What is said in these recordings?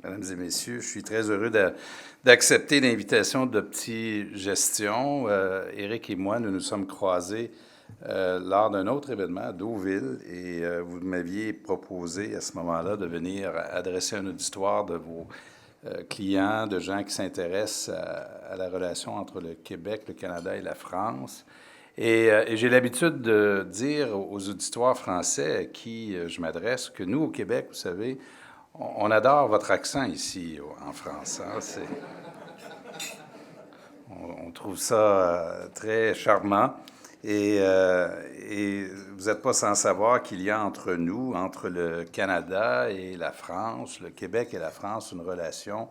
Mesdames et messieurs, je suis très heureux d'accepter l'invitation d'Opti-Gestion. Éric et moi, nous nous sommes croisés lors d'un autre événement à Deauville et vous m'aviez proposé à ce moment-là de venir adresser un auditoire de vos clients, de gens qui s'intéressent à la relation entre le Québec, le Canada et la France. Et j'ai l'habitude de dire aux auditoires français à qui je m'adresse que nous, au Québec, vous savez, on adore votre accent ici en France. Hein? On trouve ça très charmant. Et vous n'êtes pas sans savoir qu'il y a entre nous, entre le Canada et la France, le Québec et la France, une relation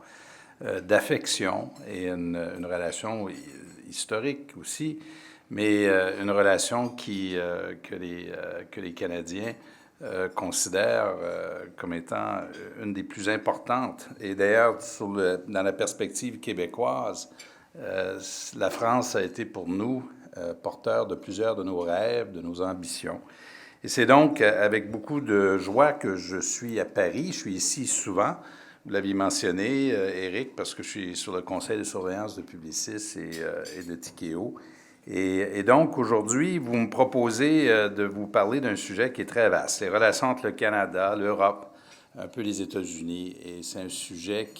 d'affection et une relation historique aussi, mais une relation que les Canadiens considèrent comme étant une des plus importantes. Et d'ailleurs, dans la perspective québécoise, la France a été pour nous porteur de plusieurs de nos rêves, de nos ambitions. Et c'est donc avec beaucoup de joie que je suis à Paris. Je suis ici souvent. Vous l'aviez mentionné, Éric, parce que je suis sur le conseil de surveillance de Publicis et de Tikeo. Et donc, aujourd'hui, vous me proposez de vous parler d'un sujet qui est très vaste, les relations entre le Canada, l'Europe, un peu les États-Unis. Et c'est un sujet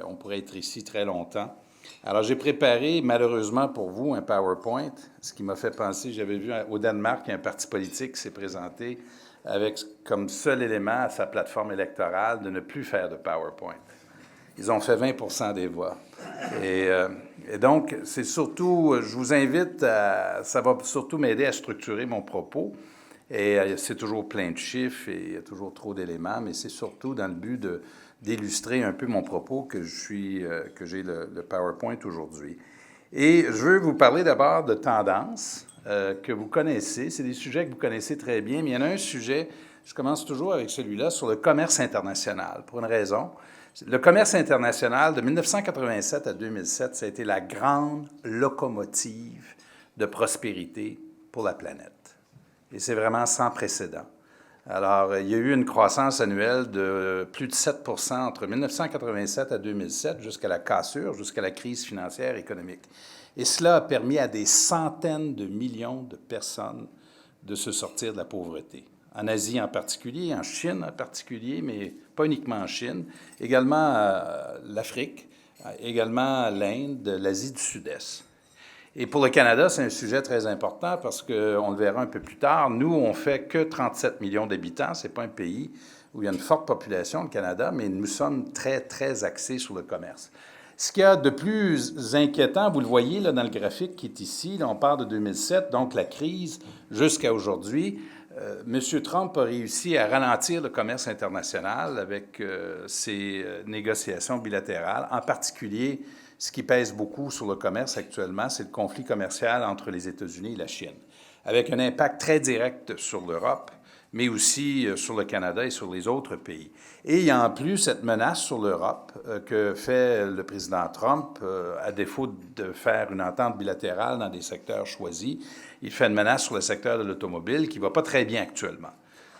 on pourrait être ici très longtemps. Alors, j'ai préparé, malheureusement pour vous, un PowerPoint, ce qui m'a fait penser, j'avais vu au Danemark, il y a un parti politique qui s'est présenté avec comme seul élément à sa plateforme électorale de ne plus faire de PowerPoint. Ils ont fait 20 % des voix. Et donc, c'est surtout, je vous invite ça va surtout m'aider à structurer mon propos. Et c'est toujours plein de chiffres et il y a toujours trop d'éléments, mais c'est surtout dans le but d'illustrer un peu mon propos que j'ai le PowerPoint aujourd'hui. Et je veux vous parler d'abord de tendances que vous connaissez. C'est des sujets que vous connaissez très bien, mais il y en a un sujet, je commence toujours avec celui-là, sur le commerce international, pour une raison. Le commerce international, de 1987 à 2007, ça a été la grande locomotive de prospérité pour la planète. Et c'est vraiment sans précédent. Alors, il y a eu une croissance annuelle de plus de 7 % entre 1987 à 2007, jusqu'à la cassure, jusqu'à la crise financière et économique. Et cela a permis à des centaines de millions de personnes de se sortir de la pauvreté. En Asie en particulier, en Chine en particulier, mais pas uniquement en Chine, également l'Afrique, également l'Inde, l'Asie du Sud-Est. Et pour le Canada, c'est un sujet très important parce qu'on le verra un peu plus tard. Nous, on fait que 37 millions d'habitants. Ce n'est pas un pays où il y a une forte population, le Canada, mais nous sommes très, très axés sur le commerce. Ce qu'il y a de plus inquiétant, vous le voyez là, dans le graphique qui est ici, là, on part de 2007, donc la crise jusqu'à aujourd'hui. M. Trump a réussi à ralentir le commerce international avec ses négociations bilatérales, en particulier. Ce qui pèse beaucoup sur le commerce actuellement, c'est le conflit commercial entre les États-Unis et la Chine, avec un impact très direct sur l'Europe, mais aussi sur le Canada et sur les autres pays. Et il y a en plus cette menace sur l'Europe que fait le président Trump, à défaut de faire une entente bilatérale dans des secteurs choisis. Il fait une menace sur le secteur de l'automobile qui ne va pas très bien actuellement.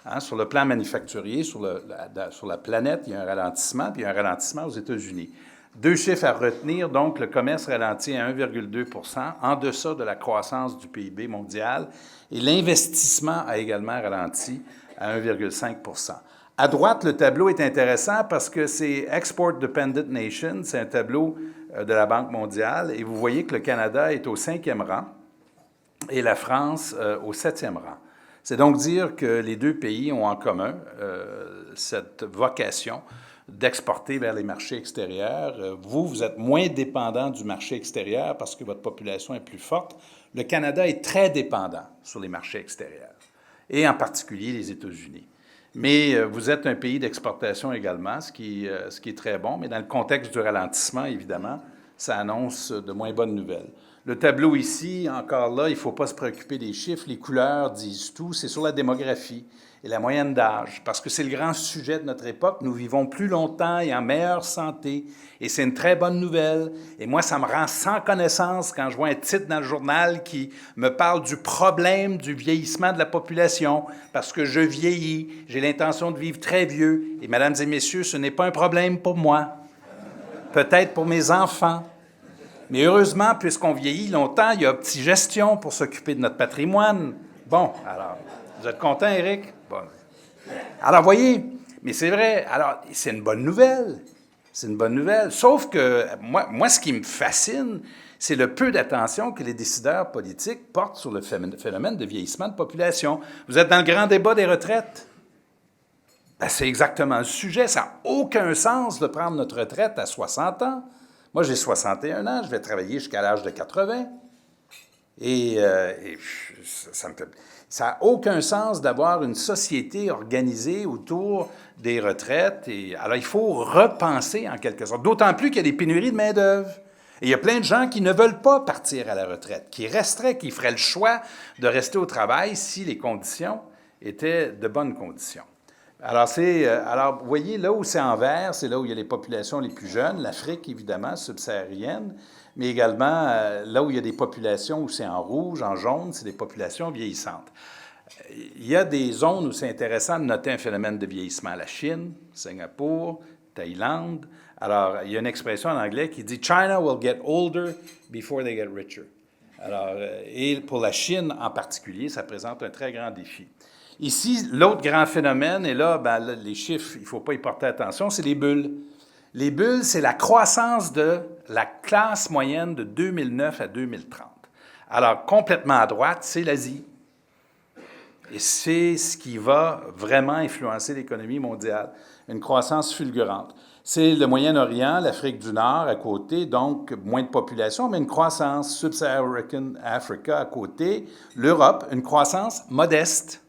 Hein, sur le plan manufacturier, sur la planète, il y a un ralentissement, puis il y a un ralentissement aux États-Unis. Deux chiffres à retenir, donc le commerce ralentit à 1,2 % en deçà de la croissance du PIB mondial et l'investissement a également ralenti à 1,5 %. À droite, le tableau est intéressant parce que c'est Export Dependent Nation, c'est un tableau de la Banque mondiale et vous voyez que le Canada est au 5e rang et la France au 7e rang. C'est donc dire que les deux pays ont en commun cette vocation d'exporter vers les marchés extérieurs. Vous êtes moins dépendant du marché extérieur parce que votre population est plus forte. Le Canada est très dépendant sur les marchés extérieurs, et en particulier les États-Unis. Mais vous êtes un pays d'exportation également, ce qui est très bon, mais dans le contexte du ralentissement, évidemment, ça annonce de moins bonnes nouvelles. Le tableau ici, encore là, il ne faut pas se préoccuper des chiffres. Les couleurs disent tout. C'est sur la démographie et la moyenne d'âge, parce que c'est le grand sujet de notre époque. Nous vivons plus longtemps et en meilleure santé, et c'est une très bonne nouvelle. Et moi, ça me rend sans connaissance quand je vois un titre dans le journal qui me parle du problème du vieillissement de la population, parce que je vieillis, j'ai l'intention de vivre très vieux, et mesdames et messieurs, ce n'est pas un problème pour moi. Peut-être pour mes enfants. Mais heureusement, puisqu'on vieillit longtemps, il y a Optigestion pour s'occuper de notre patrimoine. Bon, alors, vous êtes content, Éric? Bon. Alors, voyez, mais c'est vrai, alors, c'est une bonne nouvelle. C'est une bonne nouvelle. Sauf que, moi ce qui me fascine, c'est le peu d'attention que les décideurs politiques portent sur le phénomène de vieillissement de population. Vous êtes dans le grand débat des retraites. Ben, c'est exactement le sujet. Ça n'a aucun sens de prendre notre retraite à 60 ans. Moi, j'ai 61 ans, je vais travailler jusqu'à l'âge de 80. Et ça n'a aucun sens d'avoir une société organisée autour des retraites. Alors, il faut repenser en quelque sorte. D'autant plus qu'il y a des pénuries de main-d'œuvre. Et il y a plein de gens qui ne veulent pas partir à la retraite, qui resteraient, qui feraient le choix de rester au travail si les conditions étaient de bonnes conditions. Alors, vous voyez, là où c'est en vert, c'est là où il y a les populations les plus jeunes, l'Afrique, évidemment, subsaharienne, mais également là où il y a des populations où c'est en rouge, en jaune, c'est des populations vieillissantes. Il y a des zones où c'est intéressant de noter un phénomène de vieillissement. La Chine, Singapour, Thaïlande. Alors, il y a une expression en anglais qui dit « China will get older before they get richer ». Alors, et pour la Chine en particulier, ça présente un très grand défi. Ici, l'autre grand phénomène, et là, les chiffres, il ne faut pas y porter attention, c'est les bulles. Les bulles, c'est la croissance de la classe moyenne de 2009 à 2030. Alors, complètement à droite, c'est l'Asie. Et c'est ce qui va vraiment influencer l'économie mondiale. Une croissance fulgurante. C'est le Moyen-Orient, l'Afrique du Nord à côté, donc moins de population, mais une croissance. Sub-Saharan Africa à côté. L'Europe, une croissance modeste.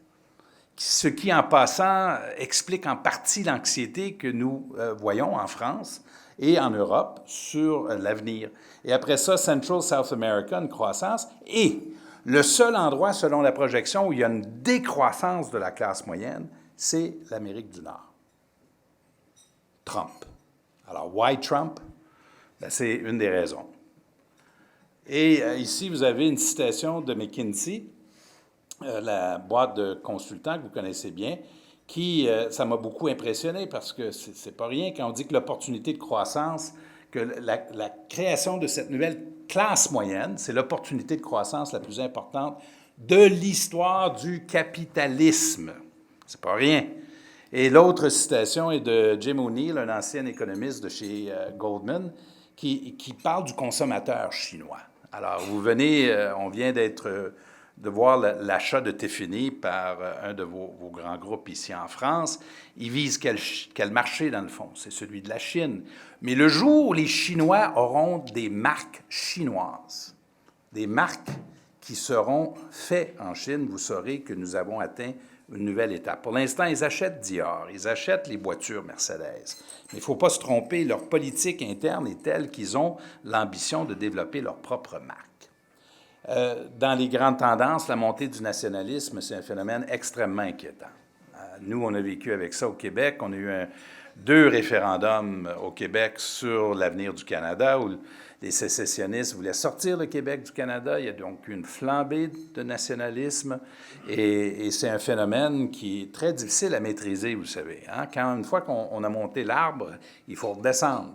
Ce qui, en passant, explique en partie l'anxiété que nous voyons en France et en Europe sur l'avenir. Et après ça, Central South America, une croissance. Et le seul endroit, selon la projection, où il y a une décroissance de la classe moyenne, c'est l'Amérique du Nord. Trump. Alors, why Trump? Ben, c'est une des raisons. Et ici, vous avez une citation de McKinsey, la boîte de consultants que vous connaissez bien, qui, ça m'a beaucoup impressionné parce que c'est pas rien quand on dit que l'opportunité de croissance, que la création de cette nouvelle classe moyenne, c'est l'opportunité de croissance la plus importante de l'histoire du capitalisme. C'est pas rien. Et l'autre citation est de Jim O'Neill, un ancien économiste de chez Goldman, qui parle du consommateur chinois. Alors, vous venez, on vient de voir l'achat de Tiffany par un de vos grands groupes ici en France. Ils visent quel marché, dans le fond? C'est celui de la Chine. Mais le jour où les Chinois auront des marques chinoises, des marques qui seront faites en Chine, vous saurez que nous avons atteint une nouvelle étape. Pour l'instant, ils achètent Dior, ils achètent les voitures Mercedes. Mais il ne faut pas se tromper, leur politique interne est telle qu'ils ont l'ambition de développer leur propre marque. Dans les grandes tendances, la montée du nationalisme, c'est un phénomène extrêmement inquiétant. Nous, on a vécu avec ça au Québec. On a eu 2 référendums au Québec sur l'avenir du Canada, où les sécessionnistes voulaient sortir le Québec du Canada. Il y a donc une flambée de nationalisme et c'est un phénomène qui est très difficile à maîtriser, vous savez. Hein? Une fois qu'on a monté l'arbre, il faut redescendre.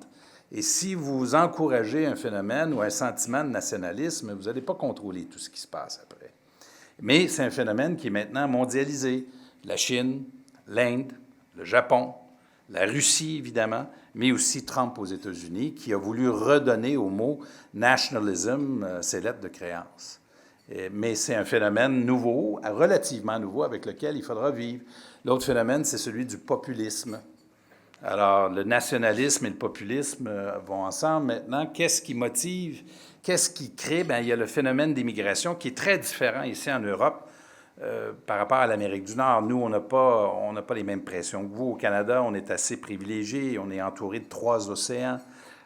Et si vous encouragez un phénomène ou un sentiment de nationalisme, vous n'allez pas contrôler tout ce qui se passe après. Mais c'est un phénomène qui est maintenant mondialisé. La Chine, l'Inde, le Japon, la Russie, évidemment, mais aussi Trump aux États-Unis, qui a voulu redonner au mot « nationalism » ses lettres de créance. Mais c'est un phénomène nouveau, relativement nouveau, avec lequel il faudra vivre. L'autre phénomène, c'est celui du populisme. Alors, le nationalisme et le populisme vont ensemble maintenant. Qu'est-ce qui motive? Qu'est-ce qui crée? Bien, il y a le phénomène d'immigration qui est très différent ici en Europe par rapport à l'Amérique du Nord. Nous, on n'a pas les mêmes pressions que vous. Au Canada, on est assez privilégié. On est entouré de 3 océans.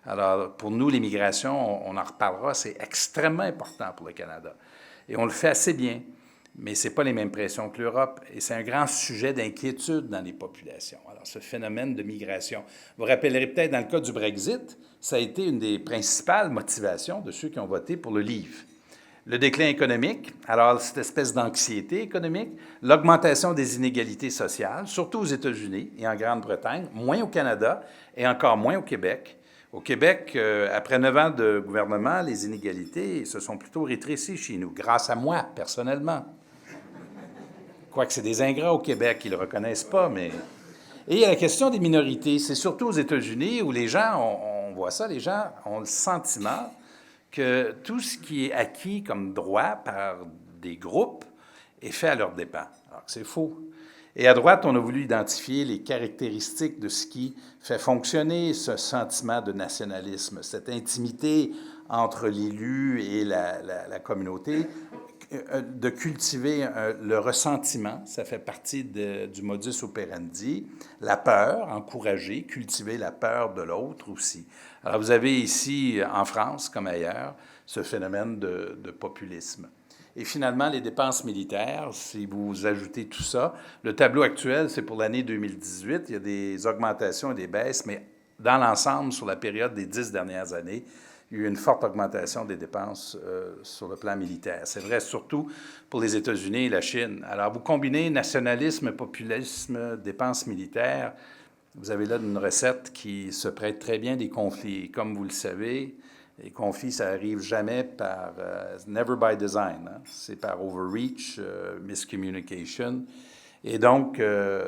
Alors, pour nous, l'immigration, on en reparlera, c'est extrêmement important pour le Canada. Et on le fait assez bien, mais ce n'est pas les mêmes pressions que l'Europe. Et c'est un grand sujet d'inquiétude dans les populations. Alors, ce phénomène de migration. Vous vous rappellerez peut-être, dans le cas du Brexit, ça a été une des principales motivations de ceux qui ont voté pour le Leave. Le déclin économique, alors cette espèce d'anxiété économique, l'augmentation des inégalités sociales, surtout aux États-Unis et en Grande-Bretagne, moins au Canada et encore moins au Québec. Au Québec, après 9 ans de gouvernement, les inégalités se sont plutôt rétrécies chez nous, grâce à moi, personnellement. Quoique c'est des ingrats au Québec, ils ne le reconnaissent pas, mais... Et il y a la question des minorités. C'est surtout aux États-Unis où les gens, on voit ça, les gens ont le sentiment que tout ce qui est acquis comme droit par des groupes est fait à leurs dépens. Alors que c'est faux. Et à droite, on a voulu identifier les caractéristiques de ce qui fait fonctionner ce sentiment de nationalisme, cette intimité entre l'élu et la communauté, de cultiver le ressentiment, ça fait partie du modus operandi, la peur, encourager, cultiver la peur de l'autre aussi. Alors vous avez ici, en France comme ailleurs, ce phénomène de populisme. Et finalement, les dépenses militaires, si vous ajoutez tout ça, le tableau actuel, c'est pour l'année 2018, il y a des augmentations et des baisses, mais dans l'ensemble, sur la période des 10 dernières années, il y a eu une forte augmentation des dépenses sur le plan militaire. C'est vrai surtout pour les États-Unis et la Chine. Alors, vous combinez nationalisme, populisme, dépenses militaires, vous avez là une recette qui se prête très bien des conflits. Comme vous le savez, les conflits, ça n'arrive jamais par never by design. Hein? C'est par overreach, miscommunication. Et donc,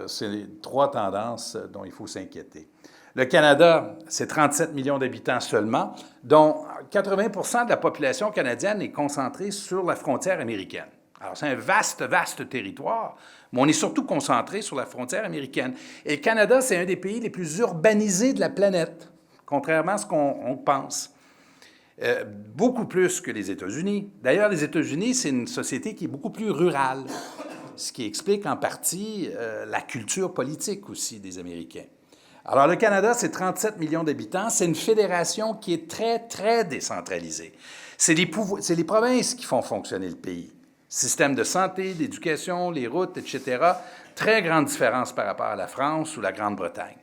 c'est 3 tendances dont il faut s'inquiéter. Le Canada, c'est 37 millions d'habitants seulement, dont 80 de la population canadienne est concentrée sur la frontière américaine. Alors, c'est un vaste, vaste territoire, mais on est surtout concentré sur la frontière américaine. Et le Canada, c'est un des pays les plus urbanisés de la planète, contrairement à ce qu'on pense. Beaucoup plus que les États-Unis. D'ailleurs, les États-Unis, c'est une société qui est beaucoup plus rurale, ce qui explique en partie la culture politique aussi des Américains. Alors, le Canada, c'est 37 millions d'habitants. C'est une fédération qui est très, très décentralisée. C'est les provinces qui font fonctionner le pays. Système de santé, d'éducation, les routes, etc. Très grande différence par rapport à la France ou la Grande-Bretagne.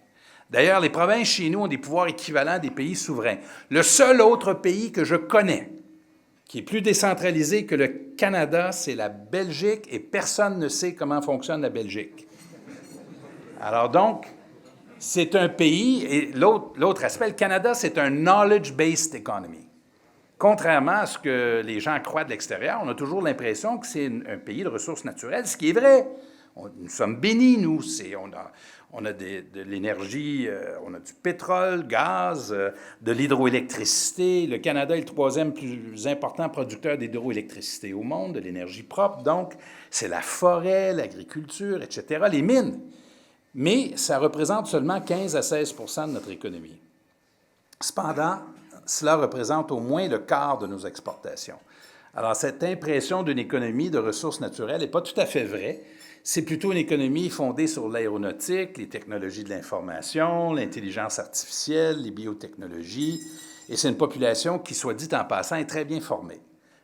D'ailleurs, les provinces chez nous ont des pouvoirs équivalents des pays souverains. Le seul autre pays que je connais qui est plus décentralisé que le Canada, c'est la Belgique, et personne ne sait comment fonctionne la Belgique. Alors donc, c'est un pays, et l'autre aspect, le Canada, c'est un knowledge-based economy. Contrairement à ce que les gens croient de l'extérieur, on a toujours l'impression que c'est un pays de ressources naturelles, ce qui est vrai. Nous sommes bénis, nous. On a de l'énergie, on a du pétrole, gaz, de l'hydroélectricité. Le Canada est le 3e plus important producteur d'hydroélectricité au monde, de l'énergie propre. Donc, c'est la forêt, l'agriculture, etc., les mines. Mais ça représente seulement 15 à 16 % de notre économie. Cependant, cela représente au moins le quart de nos exportations. Alors, cette impression d'une économie de ressources naturelles n'est pas tout à fait vraie. C'est plutôt une économie fondée sur l'aéronautique, les technologies de l'information, l'intelligence artificielle, les biotechnologies. Et c'est une population qui, soit dit en passant, est très bien formée.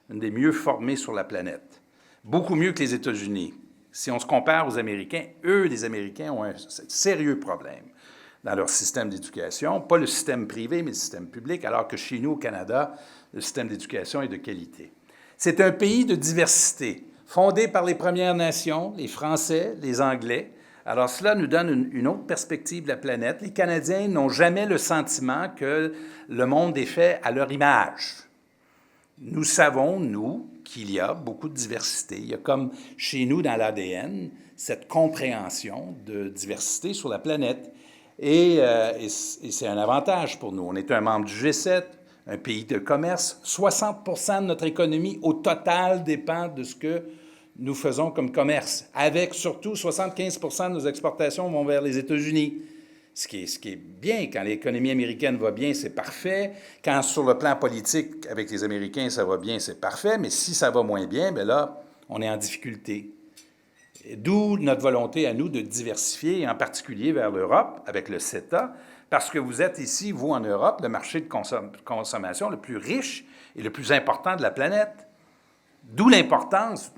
Une des mieux formées sur la planète. Beaucoup mieux que les États-Unis. Si on se compare aux Américains, eux, les Américains, ont un sérieux problème dans leur système d'éducation. Pas le système privé, mais le système public, alors que chez nous, au Canada, le système d'éducation est de qualité. C'est un pays de diversité, fondé par les Premières Nations, les Français, les Anglais. Alors cela nous donne une autre perspective de la planète. Les Canadiens n'ont jamais le sentiment que le monde est fait à leur image. Nous savons, nous, qu'il y a beaucoup de diversité. Il y a comme chez nous, dans l'ADN, cette compréhension de diversité sur la planète. Et c'est un avantage pour nous. On est un membre du G7, un pays de commerce. 60 % de notre économie au total dépend de ce que nous faisons comme commerce, avec surtout 75 % de nos exportations vont vers les États-Unis. Ce qui est bien. Quand l'économie américaine va bien, c'est parfait. Quand sur le plan politique, avec les Américains, ça va bien, c'est parfait. Mais si ça va moins bien, bien là, on est en difficulté. D'où notre volonté à nous de diversifier, en particulier vers l'Europe, avec le CETA, parce que vous êtes ici, vous, en Europe, le marché de consommation le plus riche et le plus important de la planète. D'où l'importance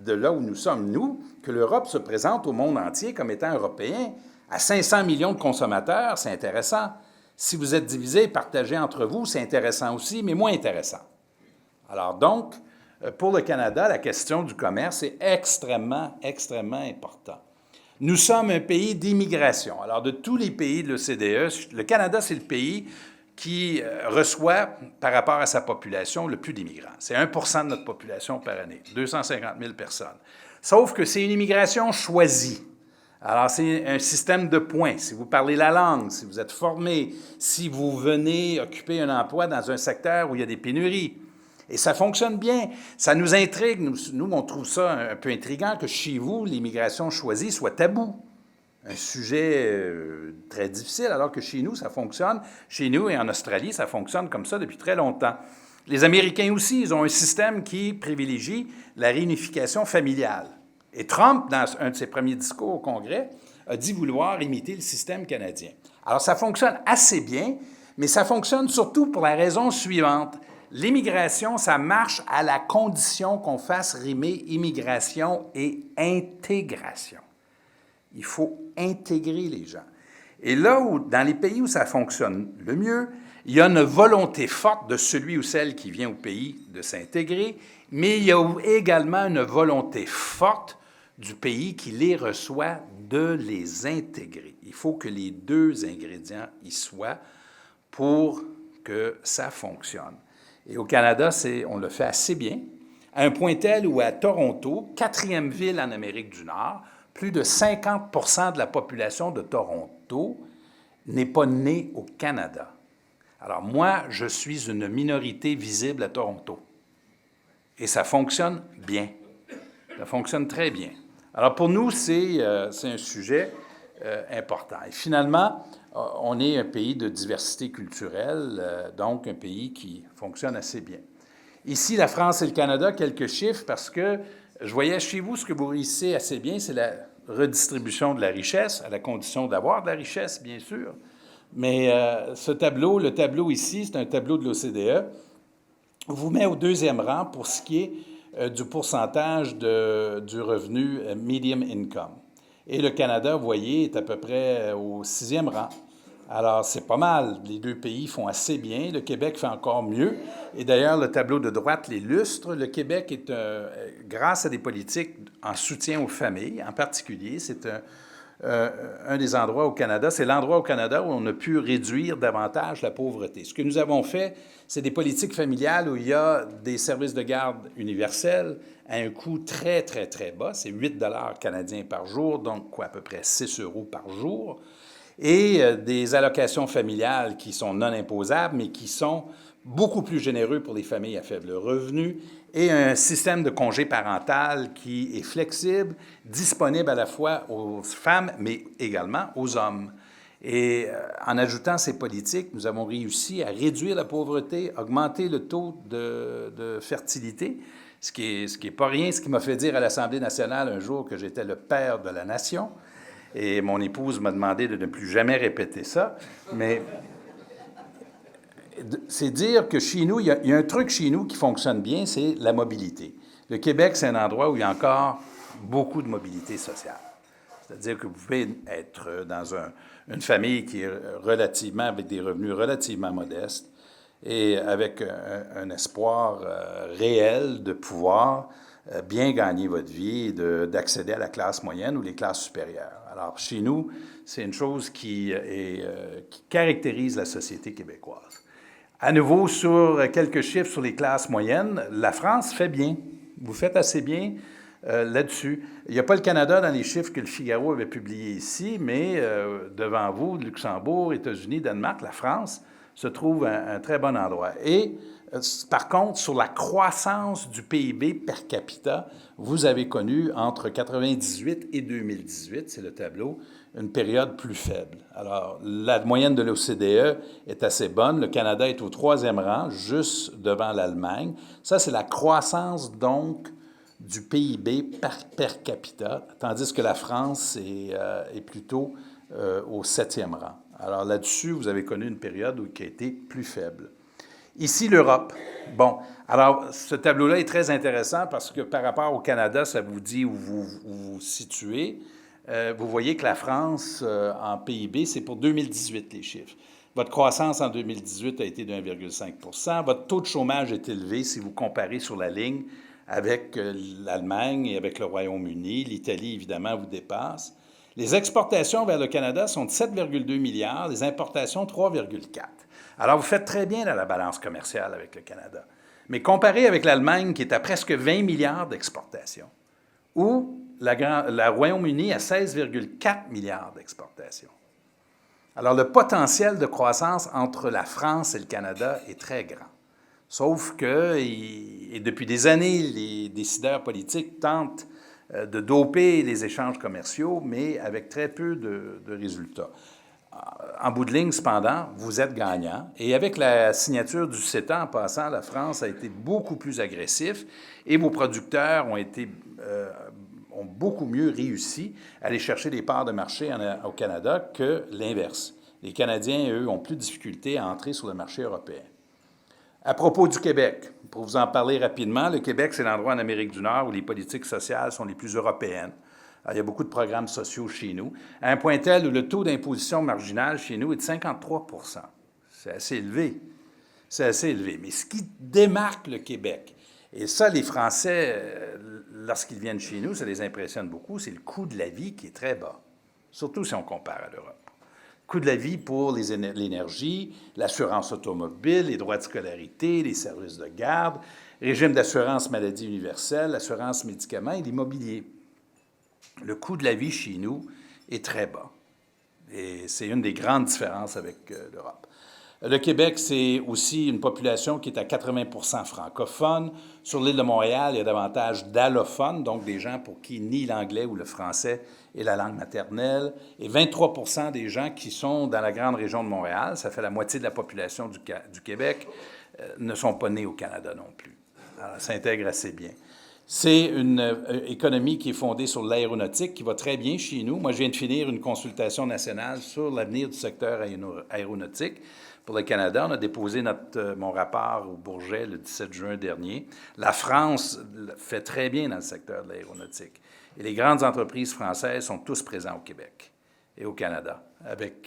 de là où nous sommes, nous, que l'Europe se présente au monde entier comme étant européen. À 500 millions de consommateurs, c'est intéressant. Si vous êtes divisés, partagés entre vous, c'est intéressant aussi, mais moins intéressant. Alors donc, pour le Canada, la question du commerce est extrêmement, extrêmement importante. Nous sommes un pays d'immigration. Alors, de tous les pays de l'OCDE, le Canada, c'est le pays qui reçoit, par rapport à sa population, le plus d'immigrants. C'est 1 % de notre population par année, 250 000 personnes. Sauf que c'est une immigration choisie. Alors, c'est un système de points. Si vous parlez la langue, si vous êtes formé, si vous venez occuper un emploi dans un secteur où il y a des pénuries. Et ça fonctionne bien. Ça nous intrigue. Nous, on trouve ça un peu intriguant que chez vous, l'immigration choisie soit tabou. Un sujet très difficile, alors que chez nous, ça fonctionne. Chez nous et en Australie, ça fonctionne comme ça depuis très longtemps. Les Américains aussi, ils ont un système qui privilégie la réunification familiale. Et Trump, dans un de ses premiers discours au Congrès, a dit vouloir imiter le système canadien. Alors, ça fonctionne assez bien, mais ça fonctionne surtout pour la raison suivante. L'immigration, ça marche à la condition qu'on fasse rimer immigration et intégration. Il faut intégrer les gens. Et là où, dans les pays où ça fonctionne le mieux, il y a une volonté forte de celui ou celle qui vient au pays de s'intégrer, mais il y a également une volonté forte du pays qui les reçoit de les intégrer. Il faut que les deux ingrédients y soient pour que ça fonctionne. Et au Canada, on le fait assez bien, à un point tel où à Toronto, 4e ville en Amérique du Nord, plus de 50 % de la population de Toronto n'est pas née au Canada. Alors moi, je suis une minorité visible à Toronto. Et ça fonctionne bien. Ça fonctionne très bien. Alors pour nous, c'est un sujet important. Et finalement, on est un pays de diversité culturelle, donc un pays qui fonctionne assez bien. Ici, la France et le Canada, quelques chiffres, parce que je voyais chez vous, ce que vous réussissez assez bien, c'est la redistribution de la richesse, à la condition d'avoir de la richesse, bien sûr. Mais ce tableau, le tableau ici, c'est un tableau de l'OCDE, vous met au 2e rang pour ce qui est du pourcentage du revenu medium income. Et le Canada, vous voyez, est à peu près au 6e rang. Alors, c'est pas mal. Les deux pays font assez bien. Le Québec fait encore mieux. Et d'ailleurs, le tableau de droite l'illustre. Le Québec est, grâce à des politiques en soutien aux familles, en particulier, c'est un des endroits au Canada, c'est l'endroit au Canada où on a pu réduire davantage la pauvreté. Ce que nous avons fait, c'est des politiques familiales où il y a des services de garde universels à un coût très, très, très bas. C'est 8 $ canadiens par jour, donc à peu près 6 € par jour. Et des allocations familiales qui sont non imposables, mais qui sont beaucoup plus généreux pour les familles à faible revenu, et un système de congé parental qui est flexible, disponible à la fois aux femmes, mais également aux hommes. Et en ajoutant ces politiques, nous avons réussi à réduire la pauvreté, augmenter le taux de fertilité, ce qui est pas rien, ce qui m'a fait dire à l'Assemblée nationale un jour que j'étais le père de la nation. Et mon épouse m'a demandé de ne plus jamais répéter ça, mais c'est dire que chez nous, il y a un truc chez nous qui fonctionne bien, c'est la mobilité. Le Québec, c'est un endroit où il y a encore beaucoup de mobilité sociale. C'est-à-dire que vous pouvez être dans une famille qui est relativement, avec des revenus relativement modestes et avec un espoir réel de pouvoir bien gagner votre vie et d'accéder à la classe moyenne ou les classes supérieures. Alors, chez nous, c'est une chose qui caractérise la société québécoise. À nouveau, sur quelques chiffres sur les classes moyennes, la France fait bien. Vous faites assez bien là-dessus. Il n'y a pas le Canada dans les chiffres que le Figaro avait publiés ici, mais devant vous, Luxembourg, États-Unis, Danemark, la France se trouve un très bon endroit. Et par contre, sur la croissance du PIB per capita, vous avez connu entre 1998 et 2018, c'est le tableau, une période plus faible. Alors, la moyenne de l'OCDE est assez bonne. Le Canada est au 3e rang, juste devant l'Allemagne. Ça, c'est la croissance, donc, du PIB per capita, tandis que la France est plutôt au 7e rang. Alors là-dessus, vous avez connu une période qui a été plus faible. Ici, l'Europe. Bon, alors ce tableau-là est très intéressant parce que par rapport au Canada, ça vous dit où vous vous situez. Vous voyez que la France, en PIB, c'est pour 2018 les chiffres. Votre croissance en 2018 a été de 1,5 %. Votre taux de chômage est élevé si vous comparez sur la ligne avec l'Allemagne et avec le Royaume-Uni. L'Italie, évidemment, vous dépasse. Les exportations vers le Canada sont de 7,2 milliards, les importations 3,4. Alors, vous faites très bien dans la balance commerciale avec le Canada. Mais comparé avec l'Allemagne, qui est à presque 20 milliards d'exportations, ou le Royaume-Uni à 16,4 milliards d'exportations. Alors, le potentiel de croissance entre la France et le Canada est très grand. Sauf que, et depuis des années, les décideurs politiques tentent de doper les échanges commerciaux, mais avec très peu de résultats. En bout de ligne, cependant, vous êtes gagnant. Et avec la signature du CETA, en passant, la France a été beaucoup plus agressif et vos producteurs ont beaucoup mieux réussi à aller chercher des parts de marché au Canada que l'inverse. Les Canadiens, eux, ont plus de difficultés à entrer sur le marché européen. À propos du Québec, pour vous en parler rapidement, le Québec, c'est l'endroit en Amérique du Nord où les politiques sociales sont les plus européennes. Alors, il y a beaucoup de programmes sociaux chez nous, à un point tel où le taux d'imposition marginale chez nous est de 53 %. C'est assez élevé. C'est assez élevé. Mais ce qui démarque le Québec, et ça, les Français, lorsqu'ils viennent chez nous, ça les impressionne beaucoup, c'est le coût de la vie qui est très bas, surtout si on compare à l'Europe. Coût de la vie pour l'énergie, l'assurance automobile, les droits de scolarité, les services de garde, régime d'assurance maladie universelle, l'assurance médicaments et l'immobilier. Le coût de la vie chez nous est très bas. Et c'est une des grandes différences avec l'Europe. Le Québec, c'est aussi une population qui est à 80 % francophone. Sur l'île de Montréal, il y a davantage d'allophones, donc des gens pour qui ni l'anglais ou le français est la langue maternelle. Et 23 % des gens qui sont dans la grande région de Montréal, ça fait la moitié de la population du Québec, ne sont pas nés au Canada non plus. Alors, ça s'intègre assez bien. C'est une économie qui est fondée sur l'aéronautique, qui va très bien chez nous. Moi, je viens de finir une consultation nationale sur l'avenir du secteur aéronautique pour le Canada. On a déposé mon rapport au Bourget le 17 juin dernier. La France fait très bien dans le secteur de l'aéronautique. Et les grandes entreprises françaises sont tous présentes au Québec et au Canada,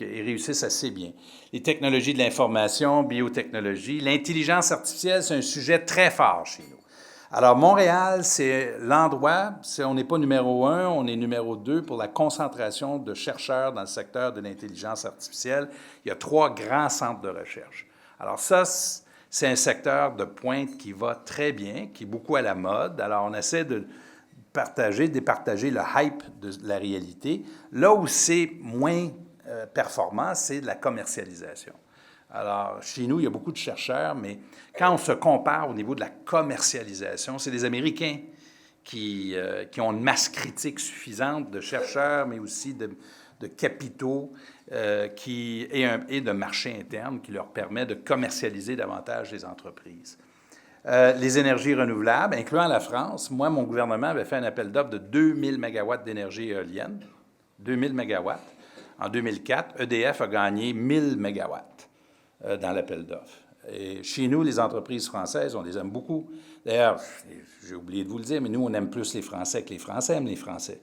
et réussissent assez bien. Les technologies de l'information, biotechnologie, l'intelligence artificielle, c'est un sujet très fort chez nous. Alors, Montréal, c'est l'endroit, on n'est pas numéro 1, on est numéro 2 pour la concentration de chercheurs dans le secteur de l'intelligence artificielle. Il y a 3 grands centres de recherche. Alors ça, c'est un secteur de pointe qui va très bien, qui est beaucoup à la mode. Alors, on essaie de départager le hype de la réalité. Là où c'est moins performant, c'est de la commercialisation. Alors, chez nous, il y a beaucoup de chercheurs, mais quand on se compare au niveau de la commercialisation, c'est les Américains qui ont une masse critique suffisante de chercheurs, mais aussi de capitaux et de marché interne qui leur permet de commercialiser davantage les entreprises. Les énergies renouvelables, incluant la France, moi, mon gouvernement avait fait un appel d'offres de 2000 mégawatts d'énergie éolienne, 2000 mégawatts. En 2004, EDF a gagné 1000 mégawatts dans l'appel d'offres. Et chez nous, les entreprises françaises, on les aime beaucoup. D'ailleurs, j'ai oublié de vous le dire, mais nous, on aime plus les Français que les Français aiment les Français.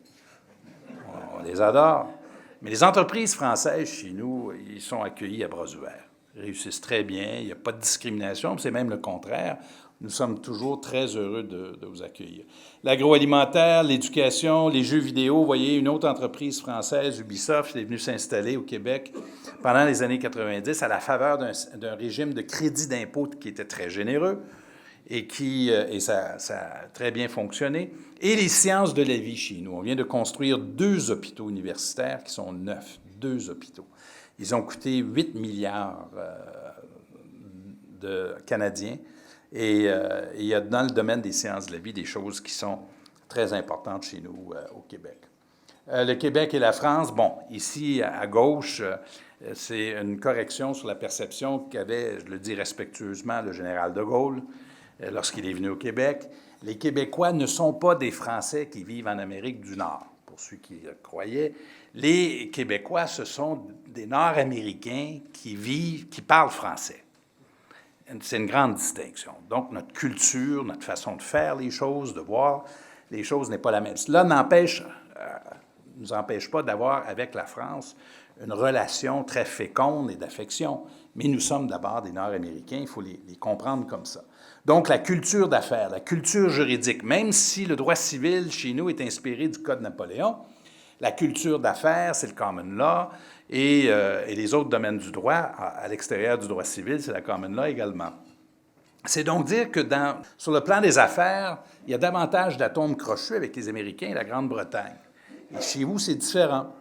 On les adore. Mais les entreprises françaises, chez nous, ils sont accueillis à bras ouverts. Ils réussissent très bien, il n'y a pas de discrimination, c'est même le contraire. Nous sommes toujours très heureux de vous accueillir. L'agroalimentaire, l'éducation, les jeux vidéo, vous voyez, une autre entreprise française, Ubisoft, est venue s'installer au Québec pendant les années 90 à la faveur d'un régime de crédit d'impôt qui était très généreux et ça a très bien fonctionné. Et les sciences de la vie chez nous. On vient de construire 2 hôpitaux universitaires qui sont neufs, 2 hôpitaux. Ils ont coûté 8 milliards de Canadiens. Et il y a dans le domaine des sciences de la vie des choses qui sont très importantes chez nous au Québec. Le Québec et la France, bon, ici à gauche, c'est une correction sur la perception qu'avait, je le dis respectueusement, le général de Gaulle lorsqu'il est venu au Québec. Les Québécois ne sont pas des Français qui vivent en Amérique du Nord. Pour pour ceux qui le croyaient, les Québécois, ce sont des Nord-Américains qui parlent français. C'est une grande distinction. Donc, notre culture, notre façon de faire les choses, de voir les choses n'est pas la même. Cela nous empêche pas d'avoir avec la France une relation très féconde et d'affection, mais nous sommes d'abord des Nord-Américains, il faut les comprendre comme ça. Donc, la culture d'affaires, la culture juridique, même si le droit civil chez nous est inspiré du Code Napoléon, la culture d'affaires, c'est le common law, et les autres domaines du droit, à l'extérieur du droit civil, c'est la common law également. C'est donc dire que sur le plan des affaires, il y a davantage d'atomes crochus avec les Américains et la Grande-Bretagne. Et chez vous, c'est différent.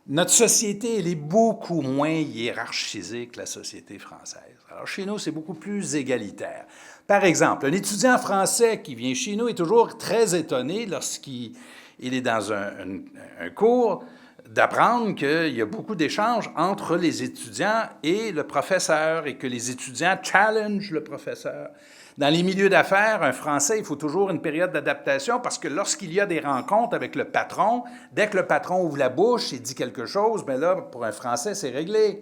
Notre société, elle est beaucoup moins hiérarchisée que la société française. Alors, chez nous, c'est beaucoup plus égalitaire. Par exemple, un étudiant français qui vient chez nous est toujours très étonné lorsqu'il est dans un cours d'apprendre qu'il y a beaucoup d'échanges entre les étudiants et le professeur et que les étudiants challengent le professeur. Dans les milieux d'affaires, un Français, il faut toujours une période d'adaptation parce que lorsqu'il y a des rencontres avec le patron, dès que le patron ouvre la bouche et dit quelque chose, bien là, pour un Français, c'est réglé.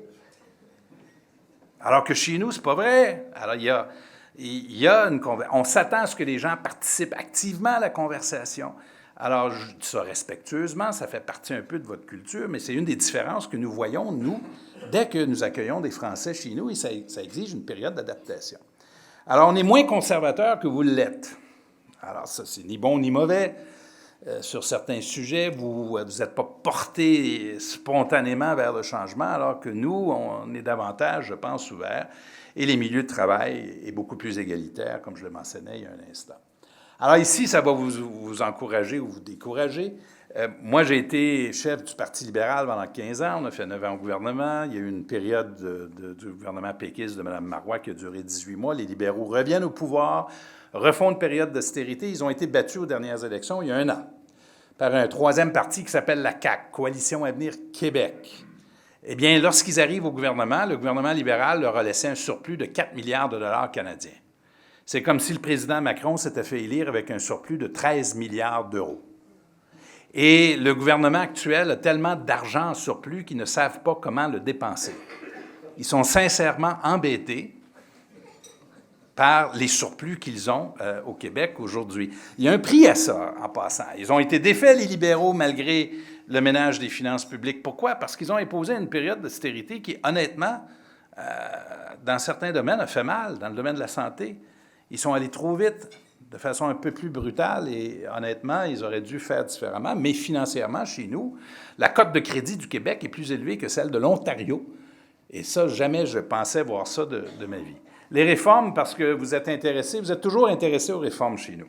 Alors que chez nous, c'est pas vrai. Alors, on s'attend à ce que les gens participent activement à la conversation. Alors, je dis ça respectueusement, ça fait partie un peu de votre culture, mais c'est une des différences que nous voyons, nous, dès que nous accueillons des Français chez nous, et ça exige une période d'adaptation. Alors, on est moins conservateur que vous l'êtes. Alors, ça, c'est ni bon ni mauvais. Sur certains sujets, vous n'êtes pas porté spontanément vers le changement, alors que nous, on est davantage, je pense, ouverts. Et les milieux de travail est beaucoup plus égalitaire, comme je le mentionnais il y a un instant. Alors ici, ça va vous encourager ou vous décourager. Moi, j'ai été chef du Parti libéral pendant 15 ans. On a fait 9 ans au gouvernement. Il y a eu une période du gouvernement péquiste de Mme Marois qui a duré 18 mois. Les libéraux reviennent au pouvoir, refont une période d'austérité. Ils ont été battus aux dernières élections il y a un an par un troisième parti qui s'appelle la CAQ, Coalition Avenir Québec. Eh bien, lorsqu'ils arrivent au gouvernement, le gouvernement libéral leur a laissé un surplus de 4 milliards de dollars canadiens. C'est comme si le président Macron s'était fait élire avec un surplus de 13 milliards d'euros. Et le gouvernement actuel a tellement d'argent en surplus qu'ils ne savent pas comment le dépenser. Ils sont sincèrement embêtés par les surplus qu'ils ont au Québec aujourd'hui. Il y a un prix à ça, en passant. Ils ont été défaits, les libéraux, malgré le ménage des finances publiques. Pourquoi? Parce qu'ils ont imposé une période d'austérité qui, honnêtement, dans certains domaines, a fait mal. Dans le domaine de la santé, ils sont allés trop vite, de façon un peu plus brutale, et honnêtement, ils auraient dû faire différemment. Mais financièrement, chez nous, la cote de crédit du Québec est plus élevée que celle de l'Ontario. Et ça, jamais je pensais voir ça de ma vie. Les réformes, parce que vous êtes toujours intéressés aux réformes chez nous.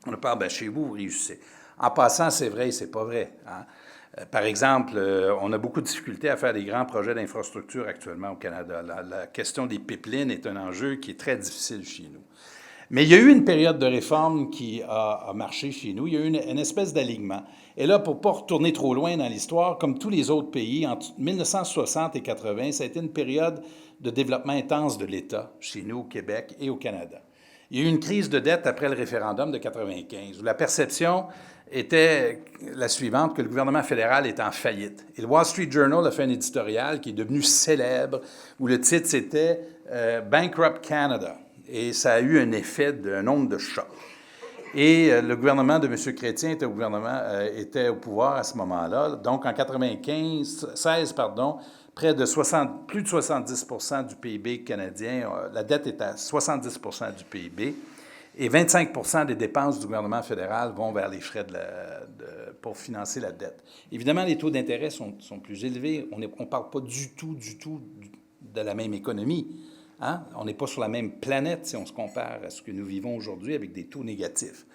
On parle, bien, chez vous, vous réussissez. En passant, c'est vrai et c'est pas vrai. Hein? Par exemple, on a beaucoup de difficultés à faire des grands projets d'infrastructure actuellement au Canada. La question des pipelines est un enjeu qui est très difficile chez nous. Mais il y a eu une période de réforme qui a marché chez nous. Il y a eu une espèce d'alignement. Et là, pour ne pas retourner trop loin dans l'histoire, comme tous les autres pays, entre 1960 et 80, ça a été une période de développement intense de l'État chez nous, au Québec et au Canada. Il y a eu une crise de dette après le référendum de 1995, où la perception était la suivante, que le gouvernement fédéral est en faillite. Et le Wall Street Journal a fait un éditorial qui est devenu célèbre, où le titre c'était « Bankrupt Canada ». Et ça a eu un effet d'un nombre de chocs. Et le gouvernement de M. Chrétien était au pouvoir à ce moment-là. Donc, en 1996, plus de 70 % du PIB canadien, la dette est à 70 % du PIB, et 25 % des dépenses du gouvernement fédéral vont vers les frais pour financer la dette. Évidemment, les taux d'intérêt sont plus élevés. On ne parle pas du tout de la même économie. Hein? On n'est pas sur la même planète si on se compare à ce que nous vivons aujourd'hui avec des taux négatifs.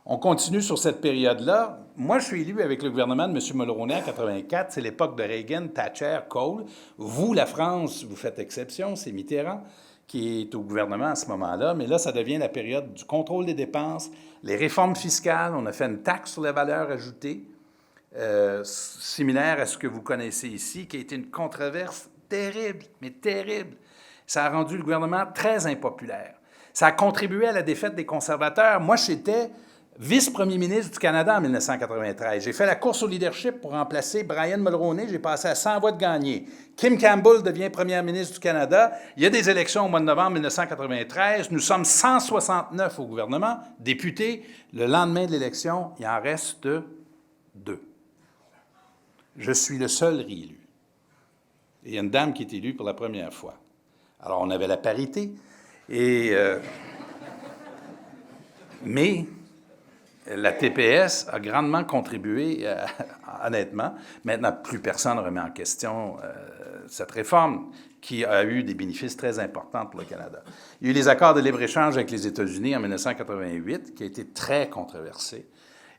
On continue sur cette période-là. Moi, je suis élu avec le gouvernement de M. Mulroney en 1984. C'est l'époque de Reagan, Thatcher, Kohl. Vous, la France, vous faites exception. C'est Mitterrand qui est au gouvernement à ce moment-là. Mais là, ça devient la période du contrôle des dépenses, les réformes fiscales. On a fait une taxe sur la valeur ajoutée, similaire à ce que vous connaissez ici, qui a été une controverse terrible, mais terrible. Ça a rendu le gouvernement très impopulaire. Ça a contribué à la défaite des conservateurs. Moi, j'étais vice-premier ministre du Canada en 1993. J'ai fait la course au leadership pour remplacer Brian Mulroney. J'ai passé à 100 voix de gagné. Kim Campbell devient première ministre du Canada. Il y a des élections au mois de novembre 1993. Nous sommes 169 au gouvernement, députés. Le lendemain de l'élection, il en reste 2. Je suis le seul réélu. Et il y a une dame qui est élue pour la première fois. Alors, on avait la parité. Mais la TPS a grandement contribué, honnêtement. Maintenant, plus personne ne remet en question cette réforme qui a eu des bénéfices très importants pour le Canada. Il y a eu les accords de libre-échange avec les États-Unis en 1988, qui a été très controversé,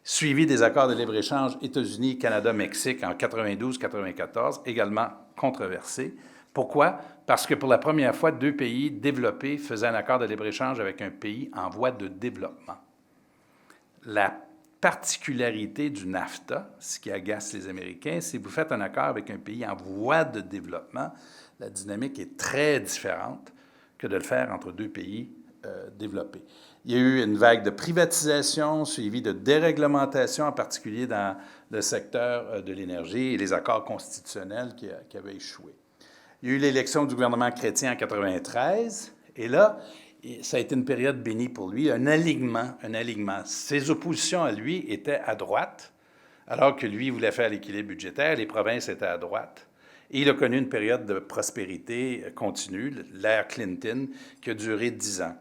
suivi des accords de libre-échange États-Unis, Canada, Mexique en 92-94, également controversé. Pourquoi? Parce que pour la première fois, 2 pays développés faisaient un accord de libre-échange avec un pays en voie de développement. La particularité du NAFTA, ce qui agace les Américains, c'est que vous faites un accord avec un pays en voie de développement, la dynamique est très différente que de le faire entre 2 pays développés. Il y a eu une vague de privatisation suivie de déréglementation, en particulier dans le secteur de l'énergie et les accords constitutionnels qui avaient échoué. Il y a eu l'élection du gouvernement chrétien en 1993, et là, ça a été une période bénie pour lui, un alignement. Ses oppositions à lui étaient à droite, alors que lui voulait faire l'équilibre budgétaire, les provinces étaient à droite. Et il a connu une période de prospérité continue, l'ère Clinton, qui a duré 10 ans.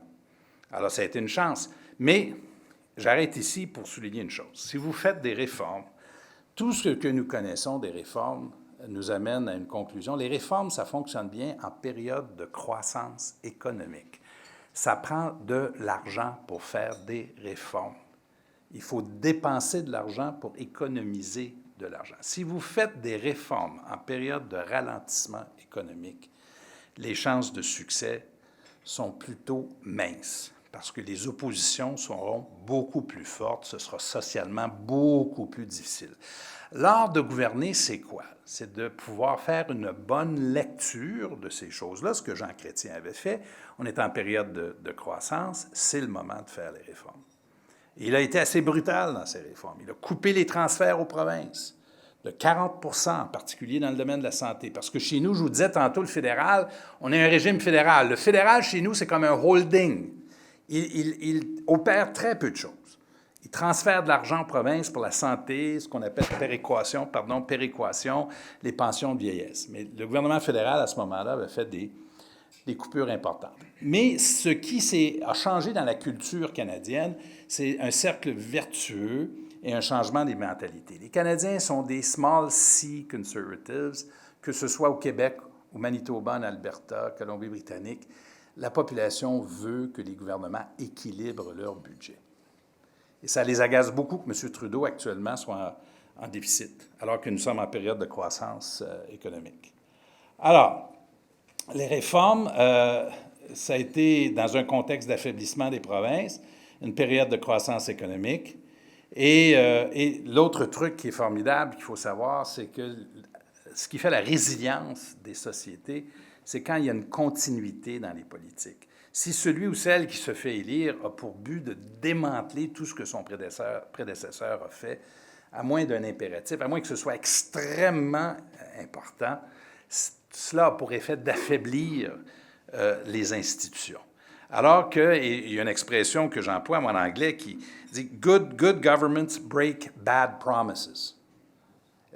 Alors, ça a été une chance. Mais j'arrête ici pour souligner une chose. Si vous faites des réformes, tout ce que nous connaissons des réformes nous amène à une conclusion. Les réformes, ça fonctionne bien en période de croissance économique. Ça prend de l'argent pour faire des réformes. Il faut dépenser de l'argent pour économiser de l'argent. Si vous faites des réformes en période de ralentissement économique, les chances de succès sont plutôt minces parce que les oppositions seront beaucoup plus fortes, ce sera socialement beaucoup plus difficile. L'art de gouverner, c'est quoi? C'est de pouvoir faire une bonne lecture de ces choses-là, ce que Jean Chrétien avait fait. On est en période de croissance, c'est le moment de faire les réformes. Et il a été assez brutal dans ses réformes. Il a coupé les transferts aux provinces de 40 %, en particulier dans le domaine de la santé. Parce que chez nous, je vous disais tantôt, le fédéral, on est un régime fédéral. Le fédéral, chez nous, c'est comme un holding. Il opère très peu de choses. Il transfère de l'argent aux provinces pour la santé, ce qu'on appelle péréquation, les pensions de vieillesse. Mais le gouvernement fédéral, à ce moment-là, avait fait des coupures importantes. Mais ce qui a changé dans la culture canadienne, c'est un cercle vertueux et un changement des mentalités. Les Canadiens sont des small C conservatives, que ce soit au Québec, au Manitoba, en Alberta, Colombie-Britannique. La population veut que les gouvernements équilibrent leur budget. Et ça les agace beaucoup que M. Trudeau, actuellement, soit en déficit, alors que nous sommes en période de croissance économique. Alors, les réformes, ça a été dans un contexte d'affaiblissement des provinces, une période de croissance économique. Et l'autre truc qui est formidable, qu'il faut savoir, c'est que ce qui fait la résilience des sociétés, c'est quand il y a une continuité dans les politiques. Si celui ou celle qui se fait élire a pour but de démanteler tout ce que son prédécesseur a fait, à moins d'un impératif, à moins que ce soit extrêmement important, cela a pour effet d'affaiblir les institutions. Alors qu'il y a une expression que j'emploie, moi, en anglais, qui dit « Good governments break bad promises ».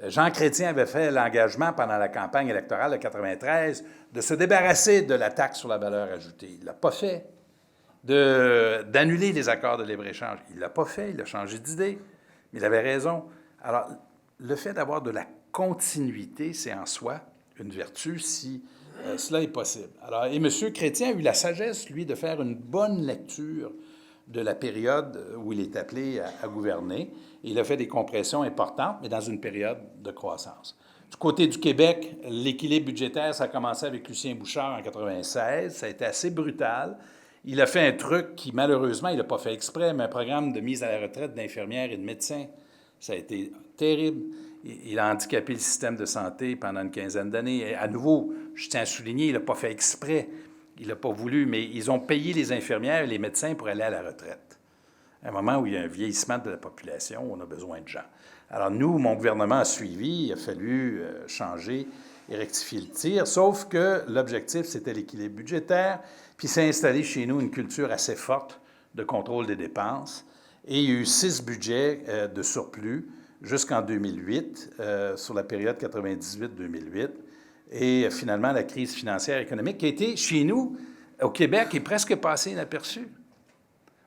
Jean Chrétien avait fait l'engagement pendant la campagne électorale de 1993 de se débarrasser de la taxe sur la valeur ajoutée. Il ne l'a pas fait. D'annuler les accords de libre-échange. Il ne l'a pas fait, il a changé d'idée, mais il avait raison. Alors, le fait d'avoir de la continuité, c'est en soi une vertu si cela est possible. Alors, et M. Chrétien a eu la sagesse, lui, de faire une bonne lecture de la période où il est appelé à gouverner. Et il a fait des compressions importantes, mais dans une période de croissance. Du côté du Québec, l'équilibre budgétaire, ça a commencé avec Lucien Bouchard en 1996. Ça a été assez brutal. Il a fait un truc qui, malheureusement, il n'a pas fait exprès, mais un programme de mise à la retraite d'infirmières et de médecins. Ça a été terrible. Il a handicapé le système de santé pendant une quinzaine d'années. Et à nouveau, je tiens à souligner, il n'a pas fait exprès. Il n'a pas voulu, mais ils ont payé les infirmières et les médecins pour aller à la retraite. à un moment où il y a un vieillissement de la population, où on a besoin de gens. Alors nous, mon gouvernement a suivi, il a fallu changer et rectifier le tir, sauf que l'objectif, c'était l'équilibre budgétaire, puis s'est installé chez nous une culture assez forte de contrôle des dépenses, et il y a eu 6 budgets de surplus jusqu'en 2008, sur la période 98-2008, et finalement, la crise financière et économique qui a été, chez nous, au Québec, est presque passée inaperçue.